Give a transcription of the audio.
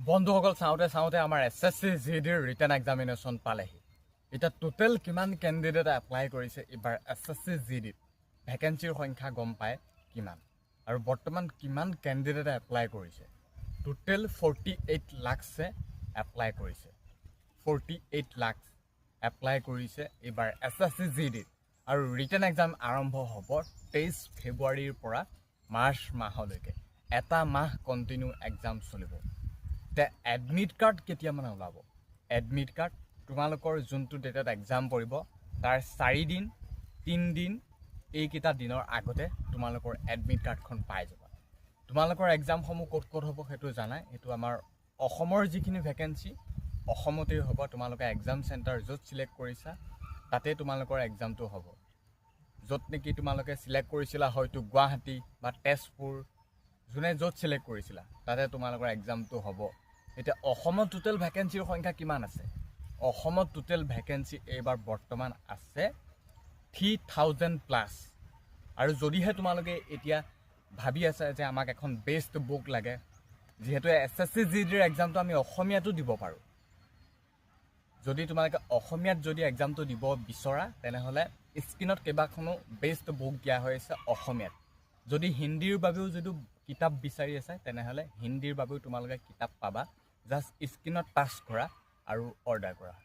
বন্ধুসকল চাওঁতে আমাৰ এছএছচি জিডিৰ ৰিটেন এক্সামিনেশ্যন পালেহি। এতিয়া টোটেল কিমান কেণ্ডিডেট এপ্লাই কৰিছে এইবাৰ এছএছচি জিডিত ভেকেঞ্চিৰ সংখ্যা গম পায় কিমান, আৰু বৰ্তমান কিমান কেণ্ডিডেটে এপ্লাই কৰিছে। টোটেল 48 লাখছে এপ্লাই কৰিছে। 48 লাখ এপ্লাই কৰিছে এইবাৰ এছএছচি জিডিত, আৰু ৰিটেন এক্সাম আৰম্ভ হ'ব 23 ফেব্ৰুৱাৰীৰ পৰা মাৰ্চ মাহলৈকে। এটা মাহ কণ্টিনিউ এক্সাম চলিব। এডমিট কাৰ্ড কেতিয়া মানে ওলাব? এডমিট কাৰ্ড তোমালোকৰ যোনটো ডেটত এক্সাম পৰিব তাৰ 4 দিন 3 দিন এইকেইটা দিনৰ আগতে তোমালোকৰ এডমিট কাৰ্ডখন পাই যাবা। তোমালোকৰ এক্সামসমূহ ক'ত হ'ব সেইটো জানাই। সেইটো আমাৰ অসমৰ যিখিনি ভেকেঞ্চি অসমতেই হ'ব। তোমালোকে এক্সাম চেণ্টাৰ য'ত ছিলেক্ট কৰিছা তাতে তোমালোকৰ এক্সামটো হ'ব। য'ত নেকি তোমালোকে ছিলেক্ট কৰিছিলা হয়তো গুৱাহাটী বা তেজপুৰ, যোনে য'ত ছিলেক্ট কৰিছিলা তাতে তোমালোকৰ এক্সামটো হ'ব। এতিয়া অসমত টোটেল ভেকেঞ্চিৰ সংখ্যা কিমান আছে? অসমত টোটেল ভেকেঞ্চি এইবাৰ বৰ্তমান আছে 3000+। আৰু যদিহে তোমালোকে এতিয়া ভাবি আছা যে আমাক এখন বেষ্ট বুক লাগে, যিহেতু এছএছচি জিডিৰ এক্সামটো আমি অসমীয়াতো দিব পাৰোঁ, যদি তোমালোকে অসমীয়াত যদি এক্সামটো দিব বিচৰা তেনেহ'লে স্ক্ৰীণত কেইবাখনো বেষ্ট বুক দিয়া হৈছে অসমীয়াত। যদি হিন্দীৰ বাবেও যদি কিতাপ বিচাৰি আছে তেনেহ'লে হিন্দীৰ বাবেও তোমালোকে কিতাপ পাবা। জাষ্ট স্ক্ৰীণত টাচ কৰা আৰু অৰ্ডাৰ কৰা।